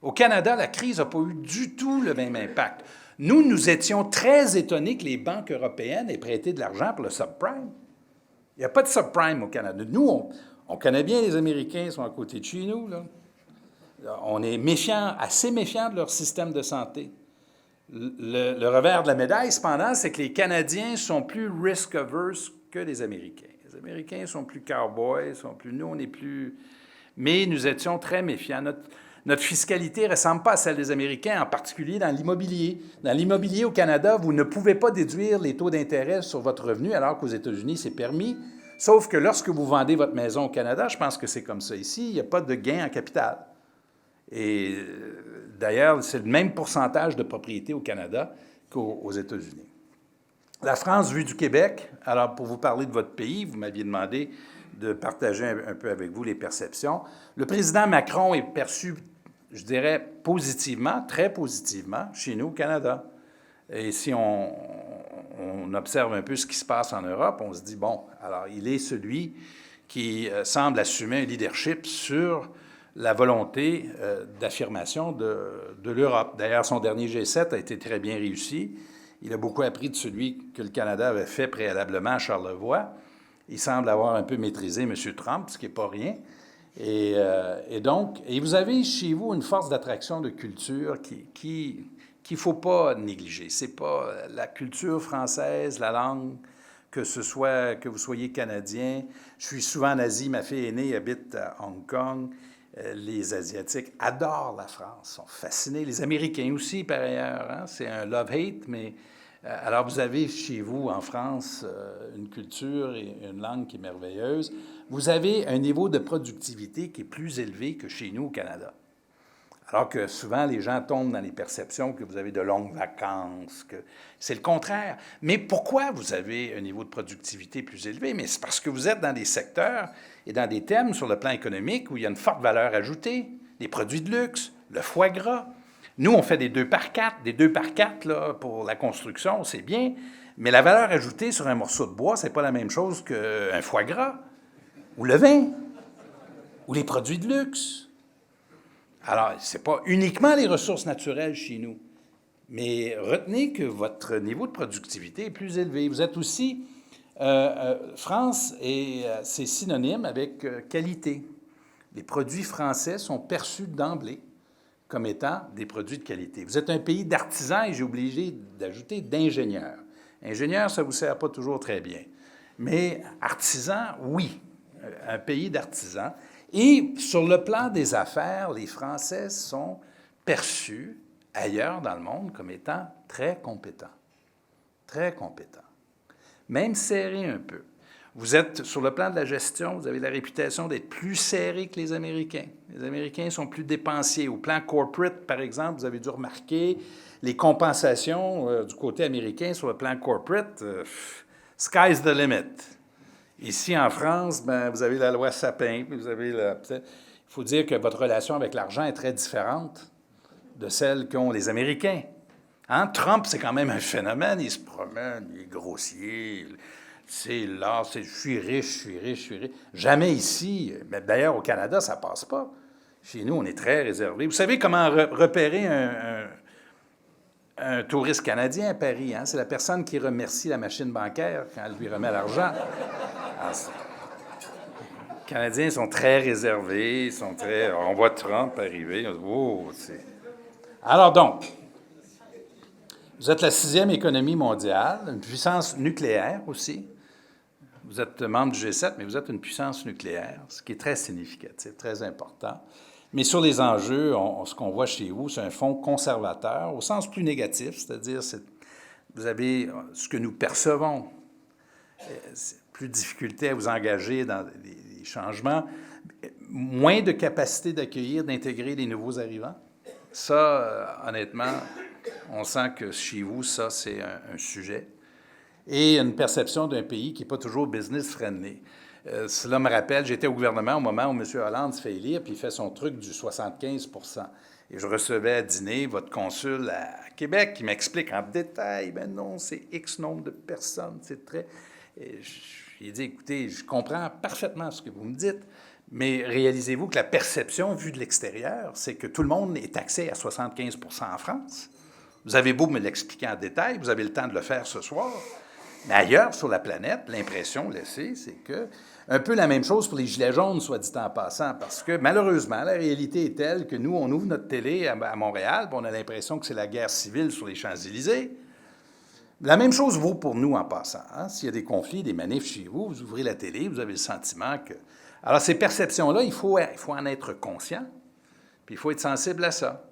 Au Canada, la crise n'a pas eu du tout le même impact. Nous étions très étonnés que les banques européennes aient prêté de l'argent pour le subprime. Il n'y a pas de subprime au Canada. Nous, on connaît bien les Américains, ils sont à côté de chez nous, là. On est méfiants, assez méfiants de leur système de santé. Le revers de la médaille, cependant, c'est que les Canadiens sont plus risk-averse que les Américains. Les Américains sont plus cowboys, nous, on est plus... Mais nous étions très méfiants. Notre fiscalité ne ressemble pas à celle des Américains, en particulier dans l'immobilier. Dans l'immobilier au Canada, vous ne pouvez pas déduire les taux d'intérêt sur votre revenu, alors qu'aux États-Unis, c'est permis. Sauf que lorsque vous vendez votre maison au Canada, je pense que c'est comme ça ici, il n'y a pas de gain en capital. Et d'ailleurs, c'est le même pourcentage de propriété au Canada qu'aux États-Unis. La France, vue du Québec, alors pour vous parler de votre pays, vous m'aviez demandé de partager un peu avec vous les perceptions. Le président Macron est perçu, je dirais, positivement, très positivement, chez nous au Canada. Et si on observe un peu ce qui se passe en Europe, on se dit, bon, alors il est celui qui semble assumer un leadership sur la volonté d'affirmation de l'Europe. D'ailleurs, son dernier G7 a été très bien réussi. Il a beaucoup appris de celui que le Canada avait fait préalablement à Charlevoix. Il semble avoir un peu maîtrisé M. Trump, ce qui n'est pas rien. Et vous avez chez vous une force d'attraction de culture qu'il ne faut pas négliger. C'est pas la culture française, la langue, que vous soyez Canadien. Je suis souvent en Asie, ma fille aînée habite à Hong Kong. Les Asiatiques adorent la France, sont fascinés. Les Américains aussi, par ailleurs. Hein? C'est un love-hate, mais... Alors, vous avez chez vous, en France, une culture et une langue qui est merveilleuse. Vous avez un niveau de productivité qui est plus élevé que chez nous au Canada. Alors que souvent, les gens tombent dans les perceptions que vous avez de longues vacances, que c'est le contraire. Mais pourquoi vous avez un niveau de productivité plus élevé? Mais c'est parce que vous êtes dans des secteurs et dans des thèmes sur le plan économique où il y a une forte valeur ajoutée. Les produits de luxe, le foie gras. Nous, on fait des 2x4. Des 2x4 là, pour la construction, c'est bien, mais la valeur ajoutée sur un morceau de bois, c'est pas la même chose qu'un foie gras, ou le vin, ou les produits de luxe. Alors, ce n'est pas uniquement les ressources naturelles chez nous, mais retenez que votre niveau de productivité est plus élevé. Vous êtes aussi... France, c'est synonyme avec qualité. Les produits français sont perçus d'emblée comme étant des produits de qualité. Vous êtes un pays d'artisans et j'ai obligé d'ajouter d'ingénieurs. Ingénieurs, ça ne vous sert pas toujours très bien. Mais artisans, oui, un pays d'artisans. Et sur le plan des affaires, les Français sont perçus ailleurs dans le monde comme étant très compétents. Très compétents. Même serrés un peu. Vous êtes, sur le plan de la gestion, vous avez la réputation d'être plus serré que les Américains. Les Américains sont plus dépensiers. Au plan corporate, par exemple, vous avez dû remarquer les compensations du côté américain sur le plan corporate. Sky's the limit. Ici, en France, ben, vous avez la loi Sapin, puis vous avez il faut dire que votre relation avec l'argent est très différente de celle qu'ont les Américains. Hein? Trump, c'est quand même un phénomène. Il se promène, il est grossier... C'est là, je suis riche. Jamais ici, mais d'ailleurs au Canada, ça ne passe pas. Chez nous, on est très réservé. Vous savez comment repérer un touriste canadien à Paris? Hein? C'est la personne qui remercie la machine bancaire quand elle lui remet l'argent. Les Canadiens sont très réservés, on voit Trump arriver. Alors donc, vous êtes la 6e économie mondiale, une puissance nucléaire aussi. Vous êtes membre du G7, mais vous êtes une puissance nucléaire, ce qui est très significatif, très important. Mais sur les enjeux, ce qu'on voit chez vous, c'est un fonds conservateur, au sens plus négatif, c'est-à-dire vous avez ce que nous percevons, plus de difficulté à vous engager dans des changements, moins de capacité d'accueillir, d'intégrer les nouveaux arrivants. Ça, honnêtement, on sent que chez vous, ça, c'est un sujet. Et une perception d'un pays qui n'est pas toujours business-friendly. Cela me rappelle, j'étais au gouvernement au moment où M. Hollande se fait élire, puis il fait son truc du 75 %. Et je recevais à dîner votre consul à Québec qui m'explique en détail, ben non, c'est X nombre de personnes, c'est très... Et j'ai dit, écoutez, je comprends parfaitement ce que vous me dites, mais réalisez-vous que la perception vue de l'extérieur, c'est que tout le monde est taxé à 75 % en France. Vous avez beau me l'expliquer en détail, vous avez le temps de le faire ce soir. Mais ailleurs sur la planète, l'impression laissée, c'est que un peu la même chose pour les Gilets jaunes, soit dit en passant, parce que malheureusement, la réalité est telle que nous, on ouvre notre télé à Montréal, puis on a l'impression que c'est la guerre civile sur les Champs-Élysées. La même chose vaut pour nous en passant. Hein? S'il y a des conflits, des manifs chez vous, vous ouvrez la télé, vous avez le sentiment que... Alors ces perceptions-là, il faut en être conscient, puis il faut être sensible à ça.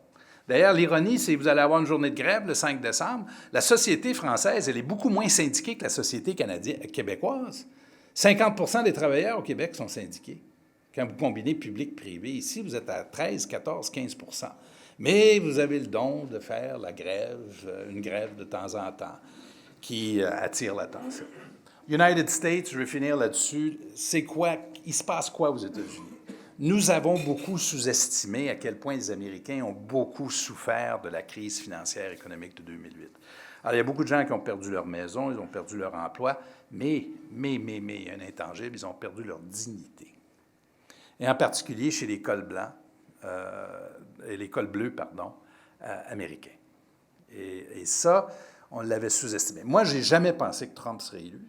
D'ailleurs, l'ironie, c'est que vous allez avoir une journée de grève le 5 décembre. La société française, elle est beaucoup moins syndiquée que la société québécoise. 50 % des travailleurs au Québec sont syndiqués. Quand vous combinez public-privé, ici, vous êtes à 13, 14, 15 %. Mais vous avez le don de faire la grève, une grève de temps en temps, qui attire l'attention. United States, je vais finir là-dessus, c'est quoi? Il se passe quoi aux États-Unis? Nous avons beaucoup sous-estimé à quel point les Américains ont beaucoup souffert de la crise financière et économique de 2008. Alors, il y a beaucoup de gens qui ont perdu leur maison, ils ont perdu leur emploi, mais, il y a un intangible, ils ont perdu leur dignité. Et en particulier chez les cols blancs, les cols bleus, américains. Et ça, on l'avait sous-estimé. Moi, je n'ai jamais pensé que Trump serait élu.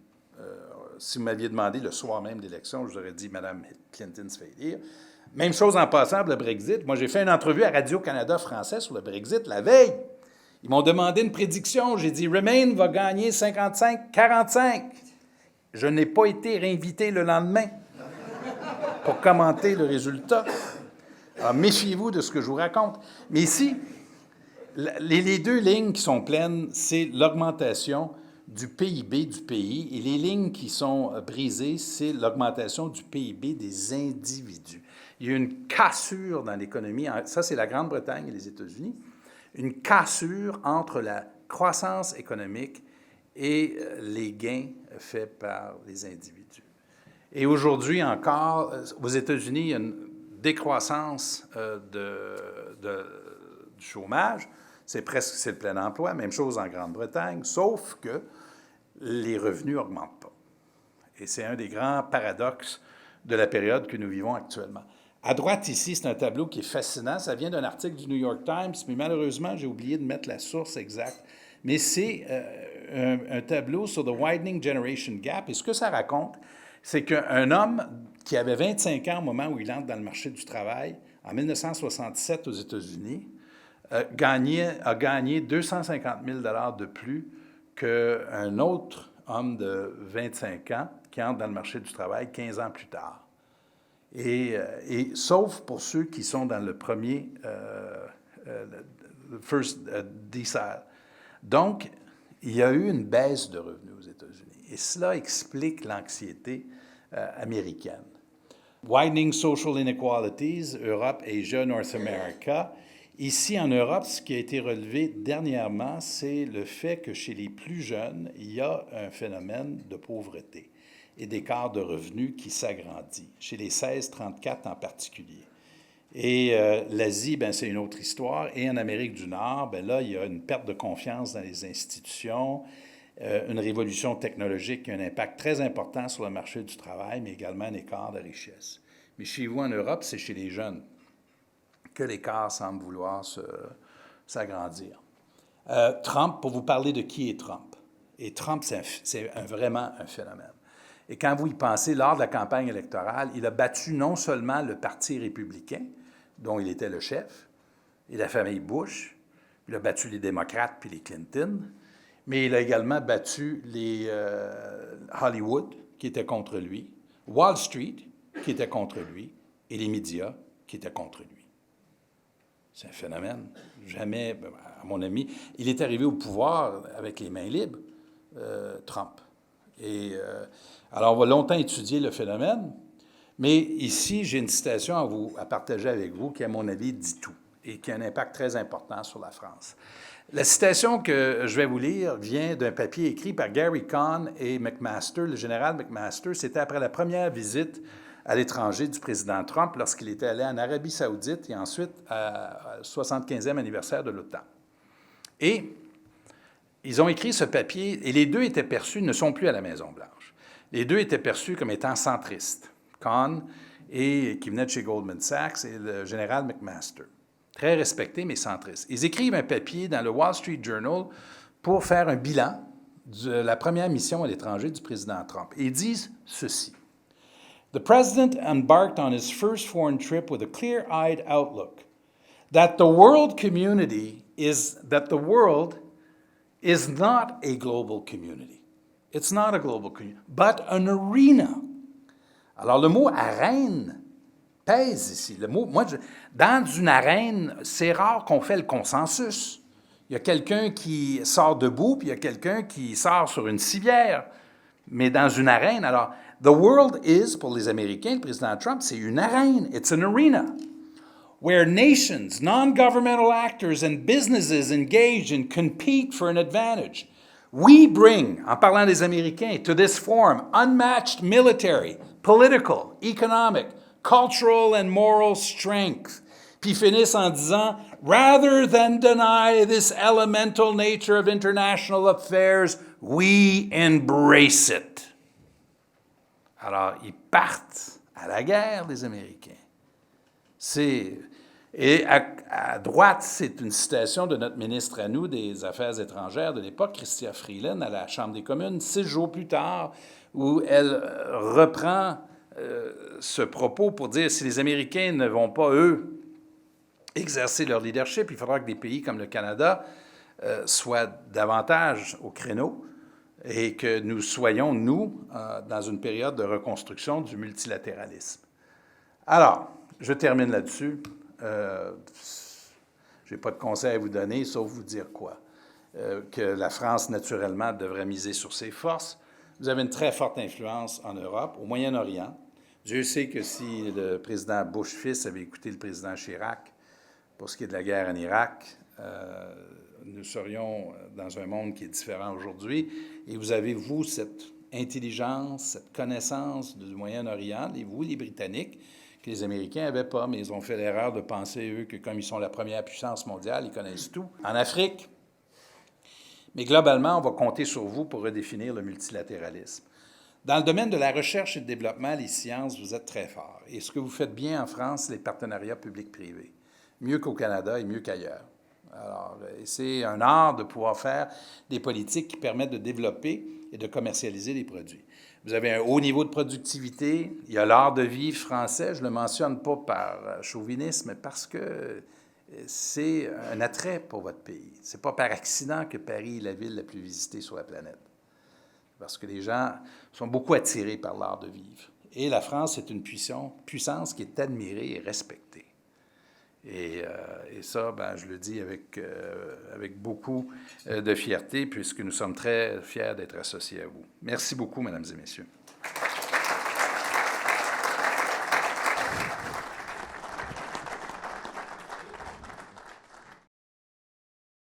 Si vous m'aviez demandé le soir même d'élection, je vous aurais dit Mme Clinton se fait élire. Même chose en passant pour le Brexit. Moi, j'ai fait une entrevue à Radio-Canada français sur le Brexit la veille. Ils m'ont demandé une prédiction. J'ai dit Remain va gagner 55-45. Je n'ai pas été réinvité le lendemain pour commenter le résultat. Alors, méfiez-vous de ce que je vous raconte. Mais ici, les deux lignes qui sont pleines, c'est l'augmentation du PIB du pays, et les lignes qui sont brisées, c'est l'augmentation du PIB des individus. Il y a une cassure dans l'économie, ça c'est la Grande-Bretagne et les États-Unis, une cassure entre la croissance économique et les gains faits par les individus. Et aujourd'hui encore, aux États-Unis, il y a une décroissance du chômage. C'est le plein emploi, même chose en Grande-Bretagne, sauf que les revenus n'augmentent pas. Et c'est un des grands paradoxes de la période que nous vivons actuellement. À droite, ici, c'est un tableau qui est fascinant. Ça vient d'un article du New York Times, mais malheureusement, j'ai oublié de mettre la source exacte. Mais c'est un tableau sur The Widening Generation Gap. Et ce que ça raconte, c'est qu'un homme qui avait 25 ans au moment où il entre dans le marché du travail, en 1967 aux États-Unis, a gagné 250 000 $ de plus qu'un autre homme de 25 ans qui entre dans le marché du travail 15 ans plus tard. Et sauf pour ceux qui sont dans le premier first decile. Donc, il y a eu une baisse de revenus aux États-Unis. Et cela explique l'anxiété américaine. Widening Social Inequalities, Europe, Asia, North America. Ici, en Europe, ce qui a été relevé dernièrement, c'est le fait que chez les plus jeunes, il y a un phénomène de pauvreté et d'écart de revenus qui s'agrandit, chez les 16-34 en particulier. Et l'Asie, ben, c'est une autre histoire. Et en Amérique du Nord, ben là, il y a une perte de confiance dans les institutions, une révolution technologique qui a un impact très important sur le marché du travail, mais également un écart de richesse. Mais chez vous, en Europe, c'est chez les jeunes que l'écart semble vouloir s'agrandir. Trump, pour vous parler de qui est Trump. Et Trump, c'est vraiment un phénomène. Et quand vous y pensez, lors de la campagne électorale, il a battu non seulement le Parti républicain, dont il était le chef, et la famille Bush, il a battu les démocrates puis les Clinton, mais il a également battu les Hollywood, qui étaient contre lui, Wall Street, qui était contre lui, et les médias, qui étaient contre lui. C'est un phénomène. Jamais, à mon avis, il est arrivé au pouvoir avec les mains libres, Trump. Et alors, on va longtemps étudier le phénomène, mais ici, j'ai une citation à partager avec vous qui, à mon avis, dit tout. et qui a un impact très important sur la France. La citation que je vais vous lire vient d'un papier écrit par Gary Cohn et McMaster, le général McMaster. C'était après la première visite à l'étranger du président Trump lorsqu'il était allé en Arabie Saoudite et ensuite au 75e anniversaire de l'OTAN. Et ils ont écrit ce papier, et les deux étaient perçus, ne sont plus à la Maison-Blanche. Les deux étaient perçus comme étant centristes, Cohn, et qui venait de chez Goldman Sachs, et le général McMaster. Très respectés, mais centristes. Ils écrivent un papier dans le Wall Street Journal pour faire un bilan de la première mission à l'étranger du président Trump. Et ils disent ceci. The president embarked on his first foreign trip with a clear-eyed outlook that the world is not a global community. It's not a global community, but an arena. Alors, le mot arène pèse ici. Le mot, dans une arène, c'est rare qu'on fait le consensus. Il y a quelqu'un qui sort debout, puis il y a quelqu'un qui sort sur une civière. Mais dans une arène, alors, the world is, pour les Américains, le président Trump, c'est une arène. It's an arena where nations, non-governmental actors, and businesses engage and compete for an advantage. We bring, en parlant des Américains, to this forum unmatched military, political, economic, cultural and moral strength. Puis finissent en disant, rather than deny this elemental nature of international affairs, we embrace it. Alors, ils partent à la guerre, les Américains. Et à droite, c'est une citation de notre ministre à nous des Affaires étrangères de l'époque, Chrystia Freeland, à la Chambre des communes, 6 jours plus tard, où elle reprend ce propos pour dire si les Américains ne vont pas, eux, exercer leur leadership, il faudra que des pays comme le Canada soient davantage au créneau et que nous soyons, nous, dans une période de reconstruction du multilatéralisme. Alors, je termine là-dessus. Je n'ai pas de conseil à vous donner, sauf vous dire quoi? Que la France, naturellement, devrait miser sur ses forces. Vous avez une très forte influence en Europe, au Moyen-Orient. Dieu sait que si le président Bush fils avait écouté le président Chirac pour ce qui est de la guerre en Irak, nous serions dans un monde qui est différent aujourd'hui. Et vous avez, vous, cette intelligence, cette connaissance du Moyen-Orient, et vous, les Britanniques, que les Américains n'avaient pas, mais ils ont fait l'erreur de penser, eux, que comme ils sont la première puissance mondiale, ils connaissent tout. En Afrique. Mais globalement, on va compter sur vous pour redéfinir le multilatéralisme. Dans le domaine de la recherche et du développement, les sciences, vous êtes très forts. Et ce que vous faites bien en France, c'est les partenariats publics-privés. Mieux qu'au Canada et mieux qu'ailleurs. Alors, c'est un art de pouvoir faire des politiques qui permettent de développer et de commercialiser les produits. Vous avez un haut niveau de productivité. Il y a l'art de vivre français. Je ne le mentionne pas par chauvinisme, mais parce que c'est un attrait pour votre pays. Ce n'est pas par accident que Paris est la ville la plus visitée sur la planète. Parce que les gens sont beaucoup attirés par l'art de vivre. Et la France est une puissance qui est admirée et respectée. Et ça, ben, je le dis avec beaucoup de fierté, puisque nous sommes très fiers d'être associés à vous. Merci beaucoup, mesdames et messieurs.